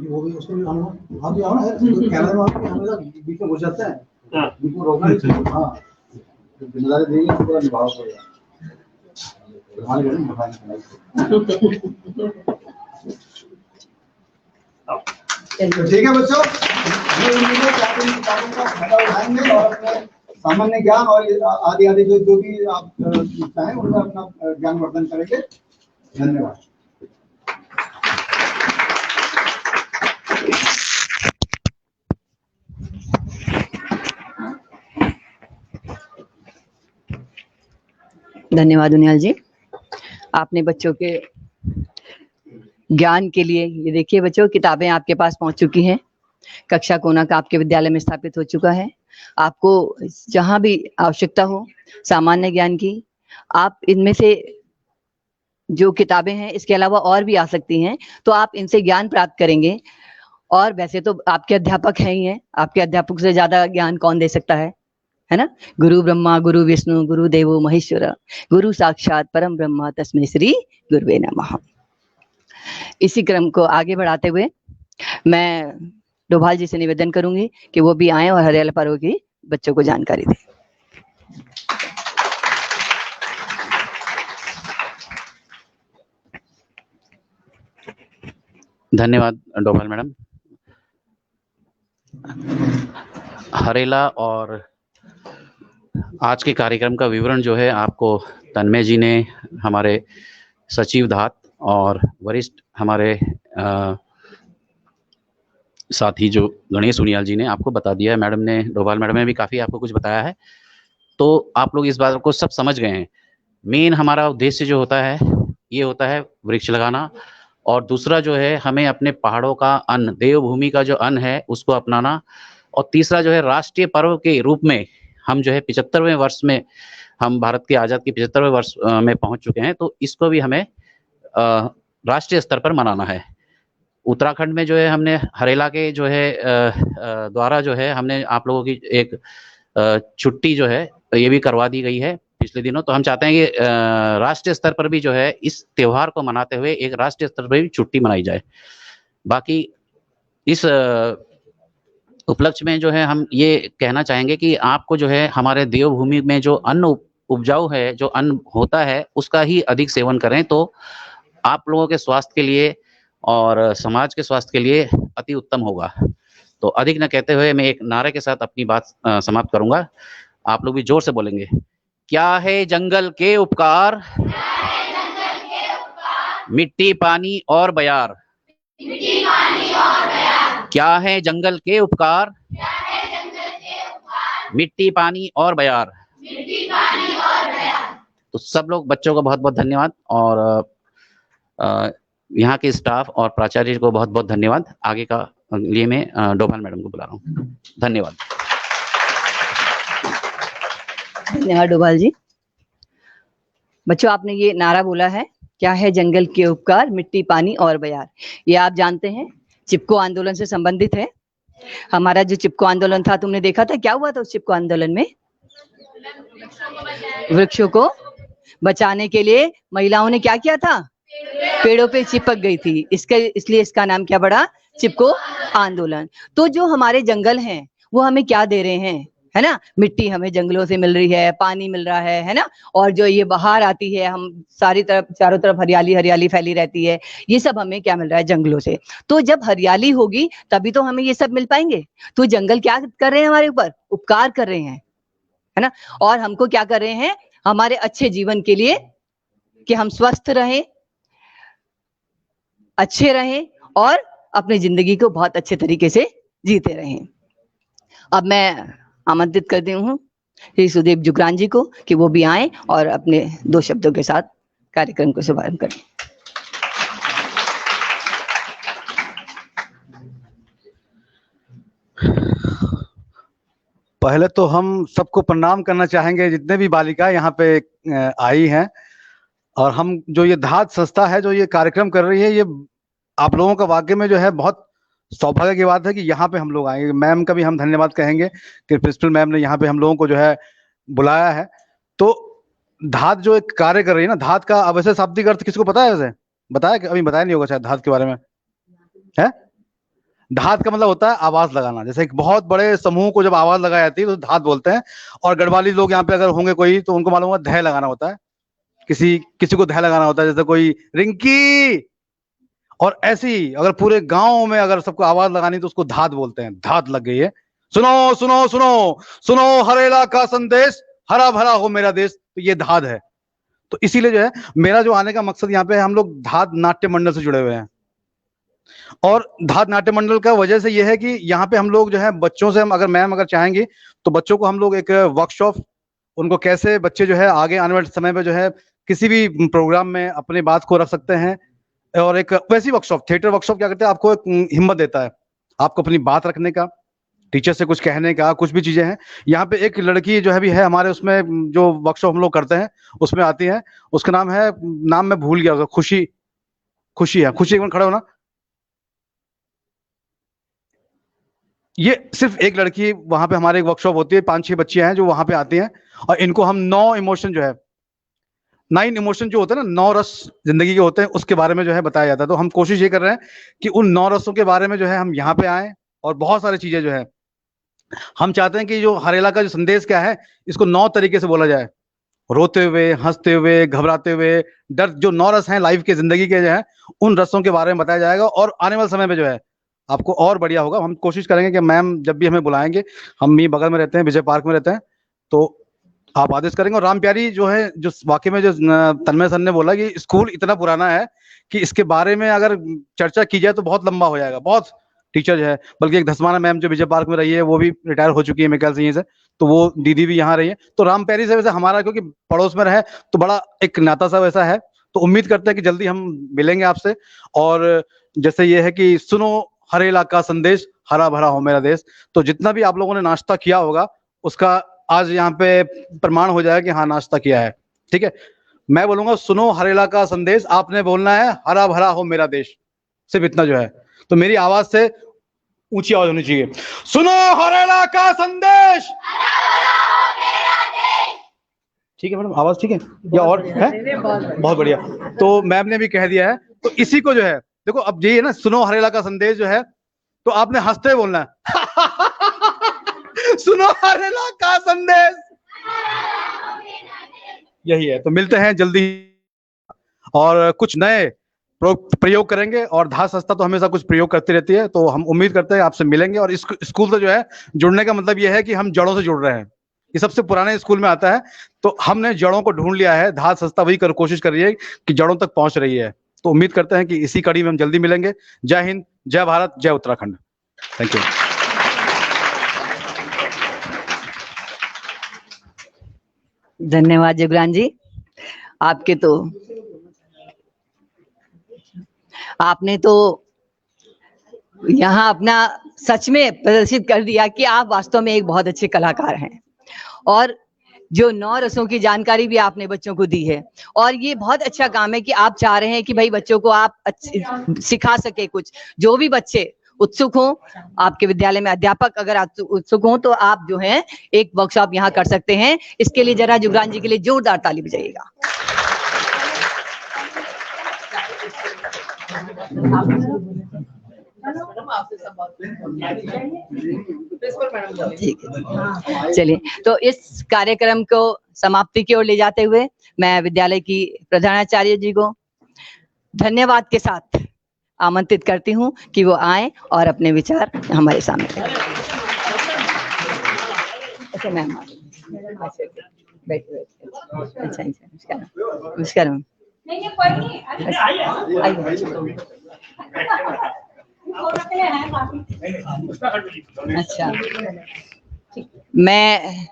वो भी उसको भी हम भी आओ ना यार, कैमरे में आप हमेशा बीच में घुस जाते हैं, बीच में रोकना नहीं चाहिए। हाँ, जिम्मेदारी देंगे तो पूरा निभाओ पड़ेगा। ठीक है बच्चों, ये उम्मीद है कि आप इन किताबों का फायदा उठाएंगे और अपने सामान्य ज्ञान और आदि आदि जो भी आप चाहें उनका अपना ज्ञान वर्धन करेंगे। धन्यवाद। धन्यवाद दुनियाल जी, आपने बच्चों के ज्ञान के लिए, ये देखिए बच्चों किताबें आपके पास पहुंच चुकी हैं, कक्षा कोना का आपके विद्यालय में स्थापित हो चुका है। आपको जहां भी आवश्यकता हो सामान्य ज्ञान की, आप इनमें से जो किताबें हैं इसके अलावा और भी आ सकती हैं, तो आप इनसे ज्ञान प्राप्त करेंगे। और वैसे तो आपके अध्यापक हैं ही हैं, आपके अध्यापक से ज्यादा ज्ञान कौन दे सकता है ना। गुरु ब्रह्मा गुरु विष्णु गुरु देवो महेश्वर, गुरु साक्षात परम ब्रह्म तस्मै श्री गुरुवे नमः। इसी क्रम को आगे बढ़ाते हुए मैं डोभाल जी से निवेदन करूंगी कि वो भी आए और हरियाला पर्व की बच्चों को जानकारी दें। धन्यवाद डोभाल मैडम। हरेला और आज के कार्यक्रम का विवरण जो है आपको तन्मय जी ने, हमारे सचिव धात और वरिष्ठ हमारे साथी जो गणेश उनियाल जी ने आपको बता दिया है। मैडम ने, डोभाल मैडम ने भी काफ़ी आपको कुछ बताया है, तो आप लोग इस बात को सब समझ गए हैं। मेन हमारा उद्देश्य जो होता है ये होता है वृक्ष लगाना, और दूसरा जो है हमें अपने पहाड़ों का अन्न, देवभूमि का जो अन्न है उसको अपनाना, और तीसरा जो है राष्ट्रीय पर्व के रूप में हम जो है 75वें वर्ष में, हम भारत के आज़ाद के 75वें वर्ष में पहुंच चुके हैं, तो इसको भी हमें राष्ट्रीय स्तर पर मनाना है। उत्तराखंड में जो है हमने हरेला के जो है द्वारा जो है हमने आप लोगों की एक छुट्टी जो है ये भी करवा दी गई है पिछले दिनों। तो हम चाहते हैं कि राष्ट्रीय स्तर पर भी जो है इस त्योहार को मनाते हुए एक राष्ट्रीय स्तर पर भी छुट्टी मनाई जाए। बाकी इस उपलक्ष्य में जो है हम ये कहना चाहेंगे कि आपको जो है हमारे देवभूमि में जो अन्न उपजाऊ है, जो अन्न होता है उसका ही अधिक सेवन करें, तो आप लोगों के स्वास्थ्य के लिए और समाज के स्वास्थ्य के लिए अति उत्तम होगा। तो अधिक न कहते हुए मैं एक नारे के साथ अपनी बात समाप्त करूंगा। आप लोग भी जोर से बोलेंगे। क्या है जंगल के उपकार, मिट्टी पानी और बयार। क्या है जंगल के उपकार, मिट्टी पानी और बयार। तो सब लोग बच्चों को बहुत बहुत धन्यवाद, और यहाँ के स्टाफ और प्राचार्य को बहुत बहुत धन्यवाद। आगे का लिए मैं डोभाल मैडम को बुला रहा हूँ। धन्यवाद। धन्यवाद डोभाल जी। बच्चों आपने ये नारा बोला है, क्या है जंगल के उपकार, मिट्टी पानी और बयार। ये आप जानते हैं चिपको आंदोलन से संबंधित है। हमारा जो चिपको आंदोलन था, तुमने देखा था क्या हुआ था उस चिपको आंदोलन में? वृक्षों को बचाने के लिए महिलाओं ने क्या किया था? पेड़ों पे चिपक गई थी। इसलिए इसका नाम क्या पड़ा? चिपको आंदोलन। तो जो हमारे जंगल हैं वो हमें क्या दे रहे हैं, है ना? मिट्टी हमें जंगलों से मिल रही है, पानी मिल रहा है ना? और जो ये बाहर आती है, हम चारों तरफ हरियाली हरियाली फैली रहती है, ये सब हमें क्या मिल रहा है? जंगलों से। तो जब हरियाली होगी तभी तो हमें ये सब मिल पाएंगे। तो जंगल क्या कर रहे हैं? हमारे ऊपर उपकार कर रहे हैं, है ना? और हमको क्या कर रहे हैं? हमारे अच्छे जीवन के लिए, कि हम स्वस्थ रहें, अच्छे रहें और अपनी जिंदगी को बहुत अच्छे तरीके से जीते रहें। अब मैं आमंत्रित करती हूँ श्री सुदीप जुगरान जी को कि वो भी आए और अपने 2 शब्दों के साथ कार्यक्रम को शुभारंभ करें। पहले तो हम सबको प्रणाम करना चाहेंगे, जितने भी बालिका यहाँ पे आई हैं, और हम जो ये धात संस्था है जो ये कार्यक्रम कर रही है, ये आप लोगों का वाकई में जो है बहुत सौभाग्य की बात है कि यहाँ पे हम लोग आएंगे। मैम का भी हम धन्यवाद कहेंगे कि प्रिंसिपल मैम ने यहाँ पे हम लोगों को जो है बुलाया है। तो धात जो एक कार्य कर रही है ना, धात का अब वैसे शाब्दिक अर्थ किसको पता है? वैसे बताया कि अभी बताया नहीं होगा शायद धात के बारे में, है? धात का मतलब होता है आवाज लगाना। जैसे एक बहुत बड़े समूह को जब आवाज लगाई जाती है तो धात बोलते हैं। और गढ़वाली लोग यहाँ पे अगर होंगे कोई तो उनको मालूम होगा धय लगाना होता है, किसी को धय लगाना होता है, जैसे कोई रिंकी। और ऐसे ही अगर पूरे गांव में अगर सबको आवाज लगानी तो उसको धात बोलते हैं। धात लग गई है, सुनो सुनो सुनो सुनो हरेला का संदेश, हरा भरा हो मेरा देश। तो ये धाद है। तो इसीलिए जो है मेरा जो आने का मकसद यहाँ पे, हम लोग धाद नाट्य मंडल से जुड़े हुए हैं। और धाद नाट्य मंडल का वजह से ये है कि यहाँ पे हम लोग जो है बच्चों से, हम अगर मैम अगर चाहेंगी तो बच्चों को हम लोग एक वर्कशॉप, उनको कैसे बच्चे जो है आगे आने वाले समय में जो है किसी भी प्रोग्राम में अपनी बात को रख सकते हैं। और एक वैसी वर्कशॉप, थिएटर वर्कशॉप क्या करते हैं, आपको एक हिम्मत देता है आपको अपनी बात रखने का, टीचर से कुछ कहने का, कुछ भी चीजें हैं। यहाँ पे एक लड़की जो है भी है हमारे उसमें, जो वर्कशॉप हम लोग करते हैं उसमें आती है, उसका नाम है, नाम मैं भूल गया उसका, खुशी, खुशी है, खुशी एक मिनट खड़े हो ना। ये सिर्फ एक लड़की, वहां पे हमारे एक वर्कशॉप होती है, 5-6 बच्चियां हैं जो वहां पे आती हैं, और इनको हम 9 इमोशन जो है, 9 इमोशन जो होते हैं ना, 9 रस जिंदगी के होते हैं, उसके बारे में जो है बताया जाता है। तो हम कोशिश ये कर रहे हैं कि उन 9 रसों के बारे में जो है हम यहाँ पे आए, और बहुत सारी चीजें जो है हम चाहते हैं कि जो हरेला का जो संदेश क्या है, इसको 9 तरीके से बोला जाए, रोते हुए, हंसते हुए, घबराते हुए, डर, जो 9 रस हैं लाइफ के, जिंदगी के जो है, उन रसों के बारे में बताया जाएगा। और आने वाले समय में जो है आपको और बढ़िया होगा। हम कोशिश करेंगे कि मैम जब भी हमें बुलाएंगे, हम भी बगल में रहते हैं, विजय पार्क में रहते हैं, तो आप आदेश करेंगे। और राम प्यारी जो है, जो वाकई में जो तन्मय सर ने बोला कि स्कूल इतना पुराना है कि इसके बारे में अगर चर्चा की जाए तो बहुत लंबा हो जाएगा। बहुत टीचर जो है, बल्कि एक धसमाना मैम जो विजय पार्क में रही है, वो भी रिटायर हो चुकी है मेरे ख्याल से यहीं से, तो वो दीदी भी यहाँ रही है। तो राम प्यारी से वैसे हमारा, क्योंकि पड़ोस में रहे तो बड़ा एक नाता सा वैसा है, तो उम्मीद करते हैं कि जल्दी हम मिलेंगे आपसे। और जैसे ये है कि सुनो हरेला का संदेश, हरा भरा हो मेरा देश। तो जितना भी आप लोगों ने नाश्ता किया होगा उसका आज यहाँ पे प्रमाण हो जाएगा कि हाँ नाश्ता किया है। ठीक है, मैं बोलूंगा सुनो हरेला का संदेश, आपने बोलना है हरा भरा हो मेरा देश, सिर्फ इतना जो है। तो मेरी आवाज से ऊंची आवाज होनी चाहिए, सुनो हरेला का संदेश। ठीक है मैडम, आवाज ठीक है या और है? बहुत बढ़िया। तो मैम ने भी कह दिया है, तो इसी को जो है देखो, अब ये है ना, सुनो हरेला का संदेश जो है, तो आपने हंसते हुए बोलना है सुनो हरेला का संदेश, यही है। तो मिलते हैं जल्दी और कुछ नए प्रयोग करेंगे। और धाद संस्था तो हमेशा कुछ प्रयोग करती रहती है, तो हम उम्मीद करते हैं आपसे मिलेंगे। और इस स्कूल से जो है जुड़ने का मतलब ये है कि हम जड़ों से जुड़ रहे हैं। ये सबसे पुराने स्कूल में आता है, तो हमने जड़ों को ढूंढ लिया है। धाद संस्था वही कोशिश कर रही है कि जड़ों तक पहुंच रही है। तो उम्मीद करते हैं कि इसी कड़ी में हम जल्दी मिलेंगे। जय हिंद, जय भारत, जय उत्तराखंड। Thank you. धन्यवाद जुगरान जी, आपने तो यहाँ अपना सच में प्रदर्शित कर दिया कि आप वास्तव में एक बहुत अच्छे कलाकार हैं। और जो 9 रसों की जानकारी भी आपने बच्चों को दी है, और ये बहुत अच्छा काम है कि आप चाह रहे हैं कि भाई बच्चों को आप सिखा सके कुछ। जो भी बच्चे उत्सुक हों, आपके विद्यालय में अध्यापक अगर आप उत्सुक हों, तो आप जो है एक वर्कशॉप यहाँ कर सकते हैं। इसके लिए जरा जुगरान जी के लिए जोरदार ताली बजाइएगा। ठीक है, चलिए। तो इस कार्यक्रम को समाप्ति की ओर ले जाते हुए मैं विद्यालय की प्रधानाचार्य जी को धन्यवाद के साथ आमंत्रित करती हूँ कि वो आए और अपने विचार हमारे सामने रखें। अच्छा मैम, बैठिए। अच्छा, नमस्कार। नहीं, कोई नहीं। अच्छा, मैं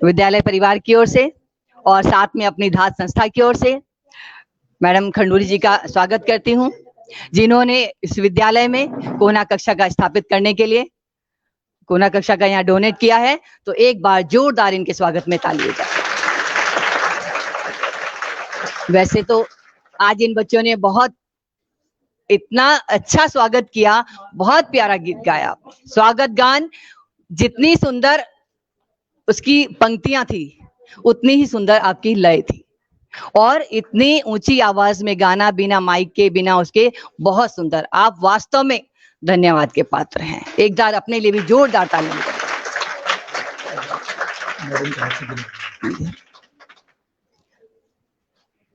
विद्यालय परिवार की ओर से और साथ में अपनी धाद संस्था की ओर से मैडम खंडूरी जी का स्वागत करती हूँ, जिन्होंने इस विद्यालय में कोना कक्षा का स्थापित करने के लिए कोना कक्षा का यहाँ डोनेट किया है। तो एक बार जोरदार इनके स्वागत में ताली हो जाए। वैसे तो आज इन बच्चों ने बहुत इतना अच्छा स्वागत किया, बहुत प्यारा गीत गाया। स्वागत गान जितनी सुंदर उसकी पंक्तियां थी, उतनी ही सुंदर आपकी लय थी। और इतनी ऊंची आवाज में गाना, बिना माइक के, बिना उसके, बहुत सुंदर। आप वास्तव में धन्यवाद के पात्र हैं। एक बार अपने लिए भी जोरदार ताली बजाएं।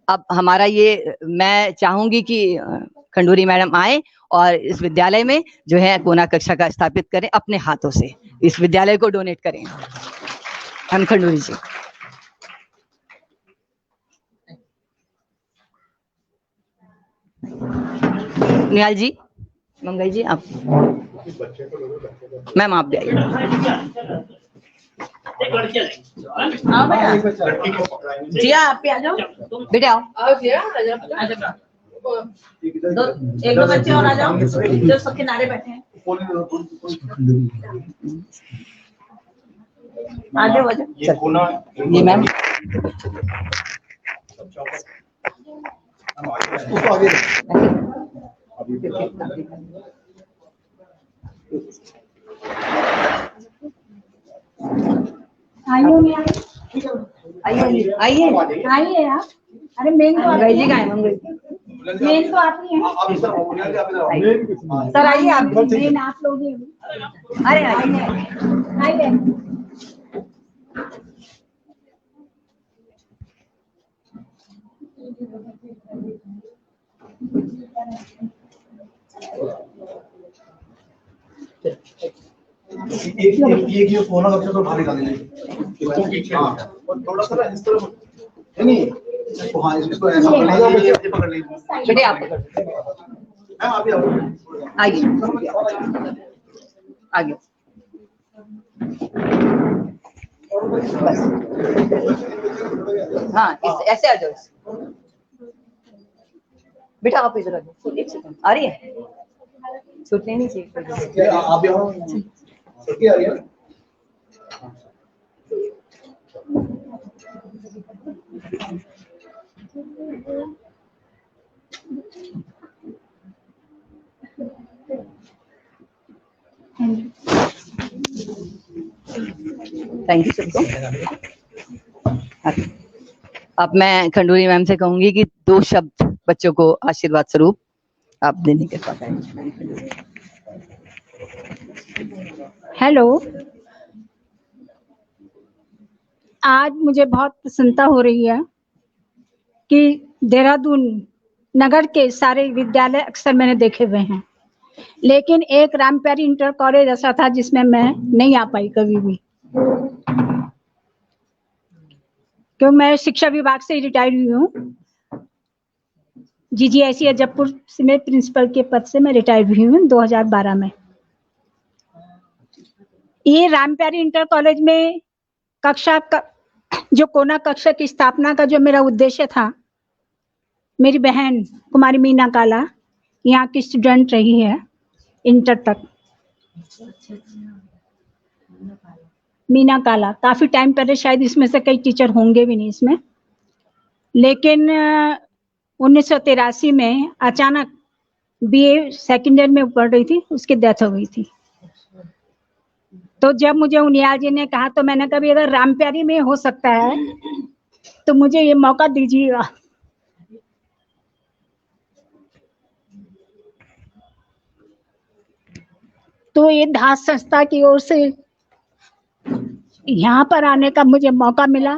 अब हमारा ये, मैं चाहूंगी कि खंडूरी मैडम आए और इस विद्यालय में जो है कोना कक्षा का स्थापित करें, अपने हाथों से इस विद्यालय को डोनेट करें। हम खंडूरी जी। निहाल जी, मंगल जी, आप मैम आप भी आइए। जिया आप भी आ जाओ बेटे, आओ एक दो बच्चे और आ जाओ जो सब किनारे बैठे हैं। आगे हो जाओ जी मैम। आइए आइए आइए यार। अरे मेन तो मंगल जी का है, मंगल मेन तो आप ही हैं। सर आइए आप। मेन आप लोग ही हैं। अरे आइए आइए। एक ये कोना कक्षा तो बाहर निकाल दीजिए। थोड़ा सा इस तरफ नहीं, हाँ इसको ऐसा पकड़ लीजिए बेटे, आप मैम, आप भी आइए आगे बस। हाँ ऐसे आ जाओ बेटा, आप इधर आ जाओ। एक सेकंड, आ रही है? छूटने नहीं चाहिए। आप भी आओ। छुट्टी आ रही है। थैंक यू सबको। अब मैं खंडूरी मैम से कहूंगी कि 2 शब्द बच्चों को आशीर्वाद स्वरूप आप देने के बाद आएंगे। हेलो, आज मुझे बहुत प्रसन्नता हो रही है कि देहरादून नगर के सारे विद्यालय अक्सर मैंने देखे हुए हैं, लेकिन एक रामप्यारी इंटर कॉलेज ऐसा था जिसमें मैं नहीं आ पाई कभी भी, क्यों मैं शिक्षा विभाग से रिटायर्ड हुई हूँ। GGIC अजबपुर में प्रिंसिपल के पद से मैं रिटायर्ड हुई हूँ 2012 में। ये रामप्यारी इंटर कॉलेज में कक्षा का जो कोना कक्षा की स्थापना का जो मेरा उद्देश्य था, मेरी बहन कुमारी मीना काला यहाँ की स्टूडेंट रही है इंटर तक। मीना काला काफी टाइम पहले, शायद इसमें से कई टीचर होंगे भी नहीं इसमें, लेकिन 1983 में अचानक BA सेकेंड ईयर में पढ़ रही थी, उसकी डेथ हो गई थी। तो जब मुझे उनियाल जी ने कहा तो मैंने कहा अगर रामप्यारी में हो सकता है तो मुझे ये मौका दीजिएगा। तो ये धात संस्था की ओर से यहाँ पर आने का मुझे मौका मिला,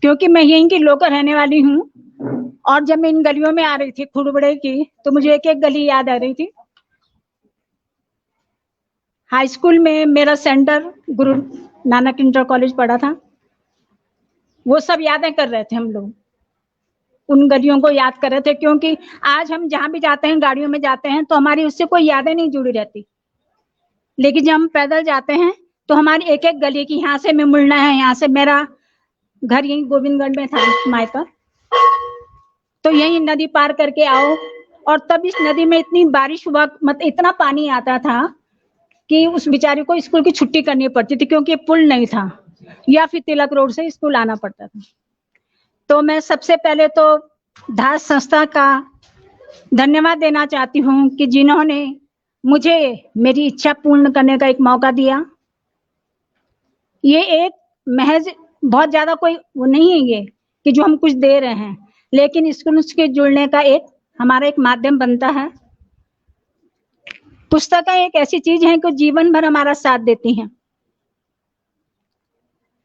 क्योंकि मैं यहीं की लोकल रहने वाली हूँ। और जब मैं इन गलियों में आ रही थी खुड़बड़े की, तो मुझे एक एक गली याद आ रही थी। हाई स्कूल में मेरा centre Guru Nanak inter college पढ़ा था, वो सब यादें कर रहे थे हम लोग, उन गलियों को याद कर रहे थे, क्योंकि आज हम जहाँ भी जाते हैं गाड़ियों में जाते हैं तो हमारी उससे कोई यादें नहीं जुड़ी रहती, लेकिन जब हम पैदल जाते हैं तो हमारी एक एक गली की, यहाँ से मैं मुड़ना है, यहाँ से मेरा घर यही गोविंदगढ़ में था मायका, तो यही नदी पार करके आओ। और तब इस नदी में इतनी बारिश हुआ, मतलब इतना पानी आता था कि उस बेचारी को स्कूल की छुट्टी करनी पड़ती थी, क्योंकि पुल नहीं था, या फिर तिलक रोड से स्कूल आना पड़ता था। तो मैं सबसे पहले तो धात संस्था का धन्यवाद देना चाहती हूँ कि जिन्होंने मुझे मेरी इच्छा पूर्ण करने का एक मौका दिया। ये एक महज बहुत ज्यादा कोई वो नहीं है ये कि जो हम कुछ दे रहे हैं, लेकिन स्कूल के जुड़ने का एक हमारा एक माध्यम बनता है। पुस्तकें एक ऐसी चीज है कि जीवन भर हमारा साथ देती हैं।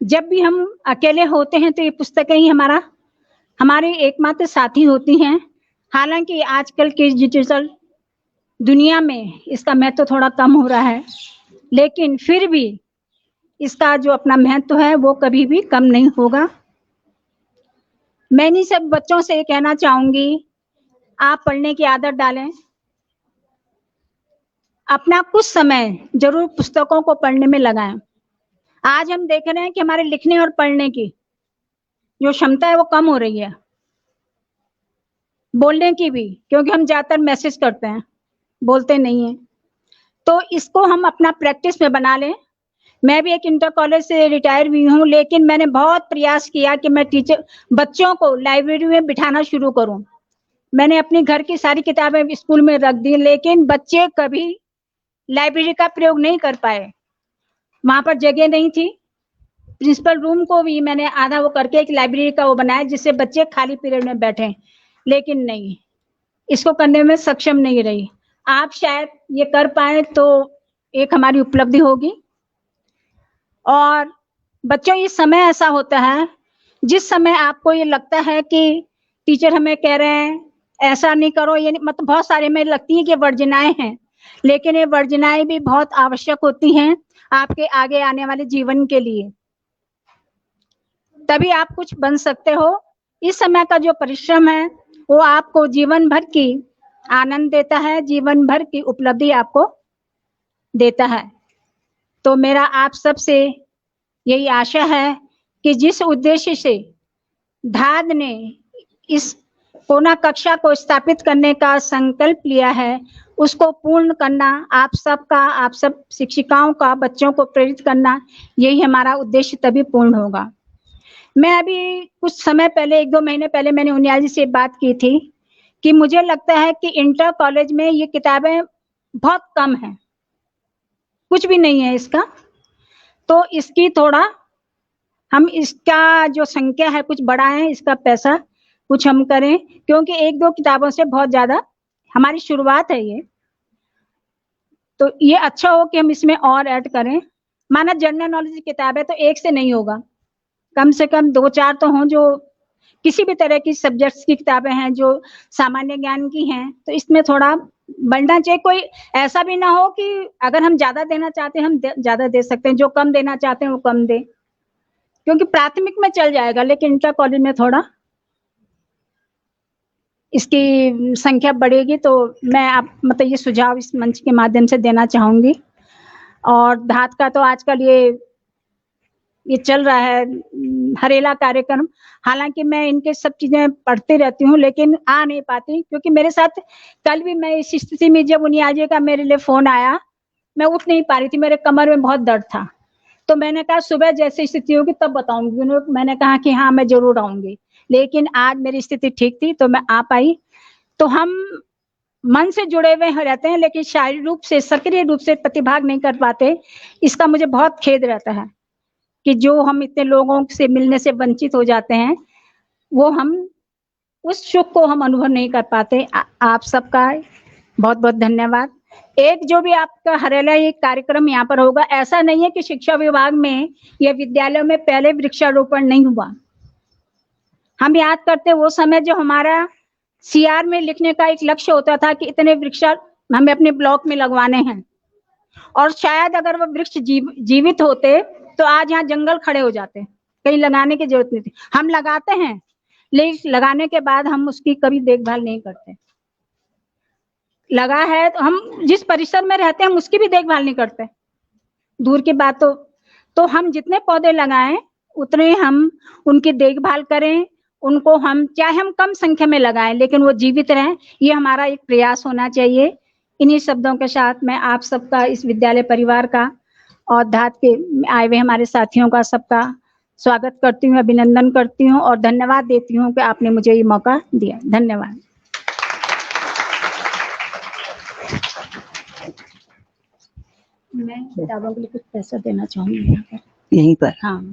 जब भी हम अकेले होते हैं तो ये पुस्तकें ही हमारे एकमात्र साथी होती हैं। हालांकि आजकल की डिजिटल दुनिया में इसका महत्व थोड़ा कम हो रहा है, लेकिन फिर भी इसका जो अपना महत्व है वो कभी भी कम नहीं होगा। मैं इन्हीं सब बच्चों से ये कहना चाहूंगी, आप पढ़ने की आदत डालें, अपना कुछ समय जरूर पुस्तकों को पढ़ने में लगाएं। आज हम देख रहे हैं कि हमारे लिखने और पढ़ने की जो क्षमता है वो कम हो रही है, बोलने की भी, क्योंकि हम ज्यादातर मैसेज करते हैं, बोलते नहीं है। तो इसको हम अपना प्रैक्टिस में बना लें। मैं भी एक इंटर कॉलेज से रिटायर हुई हूँ, लेकिन मैंने बहुत प्रयास किया कि मैं बच्चों को लाइब्रेरी में बिठाना शुरू करूं। मैंने अपनी घर की सारी किताबें स्कूल में रख दी, लेकिन बच्चे कभी लाइब्रेरी का प्रयोग नहीं कर पाए, वहां पर जगह नहीं थी। प्रिंसिपल रूम को भी मैंने आधा वो करके एक लाइब्रेरी का वो बनाया जिससे बच्चे खाली पीरियड में बैठे, लेकिन नहीं, इसको करने में सक्षम नहीं रही। आप शायद ये कर पाए तो एक हमारी उपलब्धि होगी। और बच्चों, ये समय ऐसा होता है जिस समय आपको ये लगता है कि टीचर हमें कह रहे हैं ऐसा नहीं करो, ये मतलब बहुत सारे में लगती है कि वर्जनाएं हैं, लेकिन ये वर्जनाएं भी बहुत आवश्यक होती हैं आपके आगे आने वाले जीवन के लिए, तभी आप कुछ बन सकते हो। इस समय का जो परिश्रम है वो आपको जीवन भर की आनंद देता है, जीवन भर की उपलब्धि आपको देता है। तो मेरा आप सबसे यही आशा है कि जिस उद्देश्य से धाद ने इस कोना कक्षा को स्थापित करने का संकल्प लिया है उसको पूर्ण करना आप सबका, आप सब शिक्षिकाओं का, बच्चों को प्रेरित करना, यही हमारा उद्देश्य तभी पूर्ण होगा। मैं अभी कुछ समय पहले, 1-2 महीने पहले मैंने उनियाल जी से बात की थी कि मुझे लगता है कि इंटर कॉलेज में ये किताबें बहुत कम हैं, कुछ भी नहीं है इसका, तो इसकी थोड़ा हम इसका जो संख्या है कुछ बढ़ाएं, इसका पैसा कुछ हम करें, क्योंकि 1-2 किताबों से बहुत ज्यादा हमारी शुरुआत है ये, तो ये अच्छा हो कि हम इसमें और ऐड करें। माना जनरल नॉलेज की किताब है तो एक से नहीं होगा, कम से कम 2-4 तो हों जो किसी भी तरह की सब्जेक्ट्स की किताबें हैं जो सामान्य ज्ञान की हैं, तो इसमें थोड़ा बढ़ना चाहिए। कोई ऐसा भी ना हो कि अगर हम ज्यादा देना चाहते हैं हम ज्यादा दे सकते हैं, जो कम देना चाहते हैं वो कम दे, क्योंकि प्राथमिक में चल जाएगा, लेकिन इंटर कॉलेज में थोड़ा इसकी संख्या बढ़ेगी। तो मैं आप मतलब ये सुझाव इस मंच के माध्यम से देना चाहूंगी। और धात का तो आजकल ये चल रहा है हरेला कार्यक्रम, हालांकि मैं इनके सब चीजें पढ़ती रहती हूँ लेकिन आ नहीं पाती, क्योंकि मेरे साथ कल भी मैं इस स्थिति में, जब उनियाल का मेरे लिए फोन आया, मैं उठ नहीं पा रही थी, मेरे कमर में बहुत दर्द था, तो मैंने कहा सुबह जैसी स्थिति होगी तब बताऊंगी। मैंने कहा कि हाँ मैं जरूर आऊंगी, लेकिन आज मेरी स्थिति ठीक थी तो मैं आ पाई। तो हम मन से जुड़े हुए रहते हैं लेकिन शारीरिक रूप से, सक्रिय रूप से प्रतिभाग नहीं कर पाते, इसका मुझे बहुत खेद रहता है कि जो हम इतने लोगों से मिलने से वंचित हो जाते हैं, वो हम उस सुख को हम अनुभव नहीं कर पाते। आप सबका बहुत बहुत धन्यवाद। एक जो भी आपका हरेला ये कार्यक्रम यहाँ पर होगा, ऐसा नहीं है कि शिक्षा विभाग में या विद्यालयों में पहले वृक्षारोपण नहीं हुआ। हम याद करते वो समय जो हमारा सीआर में लिखने का एक लक्ष्य होता था कि इतने वृक्ष हमें अपने ब्लॉक में लगवाने हैं, और शायद अगर वो वृक्ष जीवित होते तो आज यहाँ जंगल खड़े हो जाते, कहीं लगाने की जरूरत नहीं थी। हम लगाते हैं लेकिन लगाने के बाद हम उसकी कभी देखभाल नहीं करते। लगा है तो हम जिस परिसर में रहते हैं हम उसकी भी देखभाल नहीं करते, दूर की बात। तो हम जितने पौधे लगाएं उतने हम उनकी देखभाल करें, उनको हम चाहे हम कम संख्या में लगाएं लेकिन वो जीवित रहें, ये हमारा एक प्रयास होना चाहिए। इन्हीं शब्दों के साथ मैं आप सबका, इस विद्यालय परिवार का और धात के आए हुए हमारे साथियों का सबका स्वागत करती हूँ, अभिनंदन करती हूँ और धन्यवाद देती हूँ कि आपने मुझे ये मौका दिया। धन्यवाद। मैं किताबों के लिए कुछ पैसा देना चाहूंगी यहाँ पर, यहीं पर। हाँ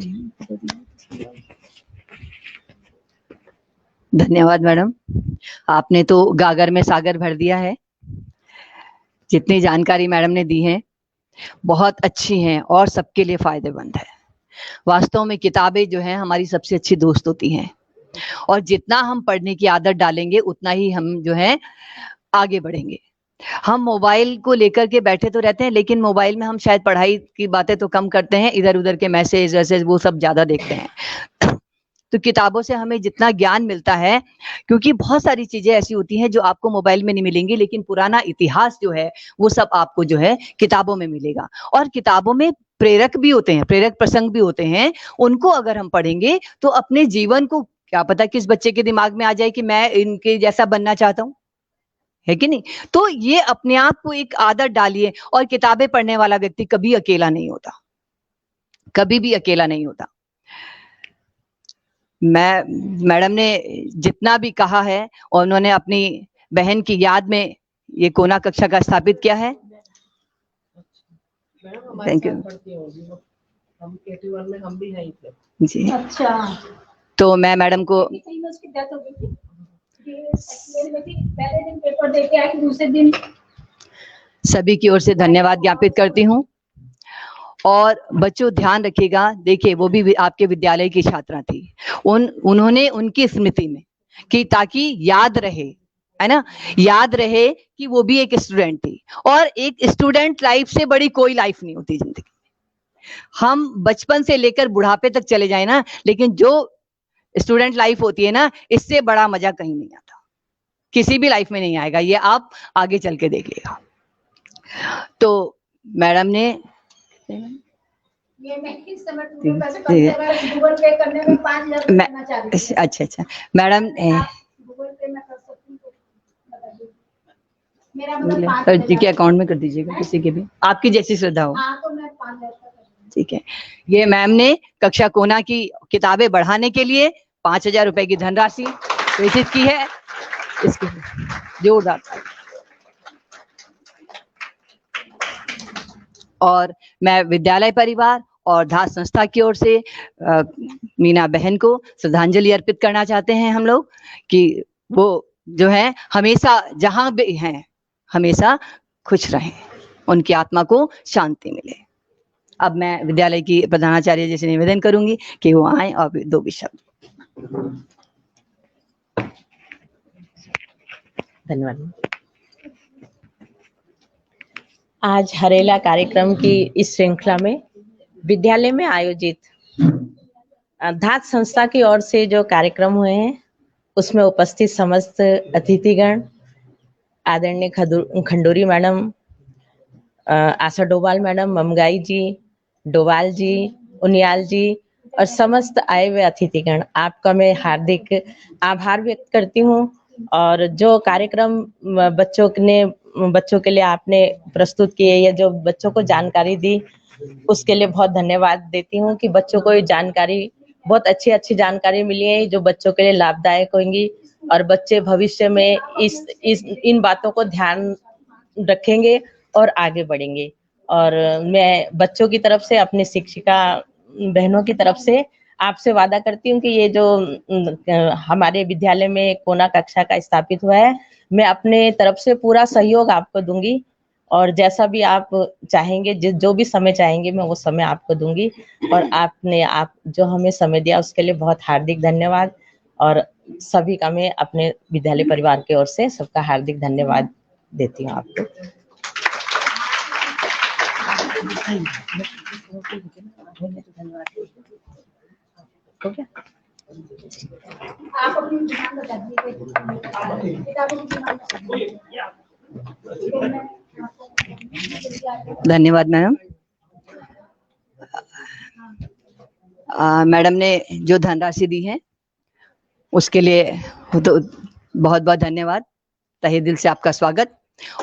धन्यवाद मैडम, आपने तो गागर में सागर भर दिया है। जितनी जानकारी मैडम ने दी है बहुत अच्छी हैं और सबके लिए फायदेमंद है। वास्तव में किताबें जो हैं हमारी सबसे अच्छी दोस्त होती हैं। और जितना हम पढ़ने की आदत डालेंगे उतना ही हम जो है आगे बढ़ेंगे। हम मोबाइल को लेकर के बैठे तो रहते हैं, लेकिन मोबाइल में हम शायद पढ़ाई की बातें तो कम करते हैं, इधर उधर के मैसेज वैसेज वो सब ज्यादा देखते हैं। तो किताबों से हमें जितना ज्ञान मिलता है, क्योंकि बहुत सारी चीजें ऐसी होती हैं जो आपको मोबाइल में नहीं मिलेंगी, लेकिन पुराना इतिहास जो है वो सब आपको जो है किताबों में मिलेगा। और किताबों में प्रेरक भी होते हैं, प्रेरक प्रसंग भी होते हैं, उनको अगर हम पढ़ेंगे तो अपने जीवन को, क्या पता किस बच्चे के दिमाग में आ जाए कि मैं इनके जैसा बनना चाहता हूँ, है कि नहीं। तो ये अपने आप को एक आदत डालिए। और किताबें पढ़ने वाला व्यक्ति कभी अकेला नहीं होता, कभी भी अकेला नहीं होता। मैडम ने जितना भी कहा है, और उन्होंने अपनी बहन की याद में ये कोना कक्षा का स्थापित किया है। Thank you. हम KT1 में हम भी हैं जी। अच्छा, तो मैं मैडम को पहले दिन पेपर देके आई, दूसरे दिन सभी की ओर से धन्यवाद ज्ञापित करती हूँ। और बच्चों ध्यान रखिएगा, देखिए वो भी आपके विद्यालय की छात्रा थी, उन्होंने उनकी स्मृति में कि ताकि याद रहे, है ना, याद रहे कि वो भी एक स्टूडेंट थी। और एक स्टूडेंट लाइफ से बड़ी कोई लाइफ नहीं होती जिंदगी में। हम बचपन से लेकर बुढ़ापे तक चले जाए ना, लेकिन जो स्टूडेंट लाइफ होती है ना, इससे बड़ा मजा कहीं नहीं आता, किसी भी लाइफ में नहीं आएगा, ये आप आगे चल के देखिएगा। तो मैडम ने ये मैं किस समय पैसे गूगल पे करने में 5,000 करना चाह रही थी। अच्छा मैडम गूगल पे मैं कर सकती हूँ, बता दीजिए। मेरा मतलब 5,000 के अकाउंट में कर दीजिएगा, किसी के भी आपकी जैसी श्रद्धा हो। हाँ, तो मैं 5,000 का कर। ठीक है। ये मैम ने कक्षा कोना की किताबें बढ़ाने के लिए 5,000 रुपए की धनराशि प्रेषित की है। इसके जोरदार। और मैं विद्यालय परिवार और धात संस्था की ओर से मीना बहन को श्रद्धांजलि अर्पित करना चाहते हैं हम लोग, कि वो जो है हमेशा जहां भी हैं हमेशा खुश रहें, उनकी आत्मा को शांति मिले। अब मैं विद्यालय की प्रधानाचार्य जी से निवेदन करूंगी कि वो आए और 2 शब्द। धन्यवाद। आज हरेला कार्यक्रम की इस श्रृंखला में विद्यालय में आयोजित धात संस्था की ओर से जो कार्यक्रम हुए हैं उसमें उपस्थित समस्त अतिथिगण, आदरणीय खंडूरी मैडम, आशा डोभाल मैडम, ममगाई जी, डोभाल जी, उनियाल जी और समस्त आए हुए अतिथिगण, आपका मैं हार्दिक आभार व्यक्त करती हूँ। और जो कार्यक्रम बच्चों के लिए आपने प्रस्तुत किए या जो बच्चों को जानकारी दी उसके लिए बहुत धन्यवाद देती हूँ कि बच्चों को ये जानकारी, बहुत अच्छी जानकारी मिली है जो बच्चों के लिए लाभदायक होंगी और बच्चे भविष्य में इन बातों को ध्यान रखेंगे और आगे बढ़ेंगे। और मैं बच्चों की तरफ से, अपनी शिक्षिका बहनों की तरफ से आपसे वादा करती हूँ कि ये जो हमारे विद्यालय में कोना कक्षा का स्थापित हुआ है, मैं अपने तरफ से पूरा सहयोग आपको दूंगी और जैसा भी आप चाहेंगे, जो भी समय चाहेंगे मैं वो समय आपको दूंगी। और आप जो हमें समय दिया उसके लिए बहुत हार्दिक धन्यवाद। और सभी का मैं अपने विद्यालय परिवार की ओर से सबका हार्दिक धन्यवाद देती हूँ आपको। हो गया? आप अपनी डिमांड बता दीजिए। धन्यवाद मैडम। मैडम ने जो धनराशि दी है उसके लिए तो बहुत बहुत धन्यवाद, तहे दिल से आपका स्वागत।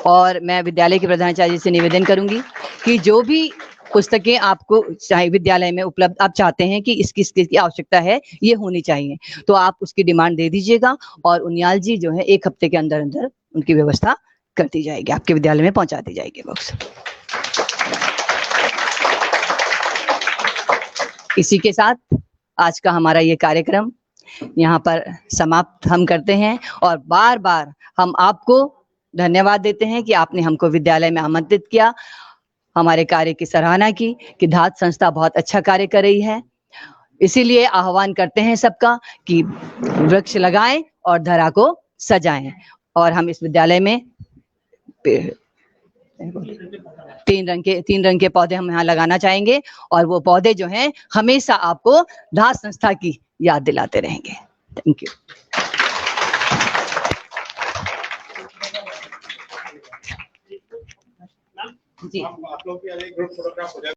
और मैं विद्यालय के प्रधानाचार्य से निवेदन करूंगी कि जो भी पुस्तकें आपको चाहे विद्यालय में उपलब्ध आप चाहते हैं कि इसकी आवश्यकता है, ये होनी चाहिए, तो आप उसकी डिमांड दे दीजिएगा और उनियाल जी जो है 1 हफ्ते के अंदर अंदर उनकी व्यवस्था कर दी जाएगी, आपके विद्यालय में पहुंचा दी जाएगी बॉक्स। इसी के साथ आज का हमारा ये कार्यक्रम यहाँ पर समाप्त हम करते हैं और बार बार हम आपको धन्यवाद देते हैं कि आपने हमको विद्यालय में आमंत्रित किया, हमारे कार्य की सराहना की कि धात संस्था बहुत अच्छा कार्य कर रही है। इसीलिए आह्वान करते हैं सबका कि वृक्ष लगाएं और धरा को सजाएं। और हम इस विद्यालय में 3 रंग के पौधे हम यहाँ लगाना चाहेंगे, और वो पौधे जो हैं हमेशा आपको धात संस्था की याद दिलाते रहेंगे। Thank you. जी, आप लोग की एक ग्रुप फोटोग्राफ हो जाए।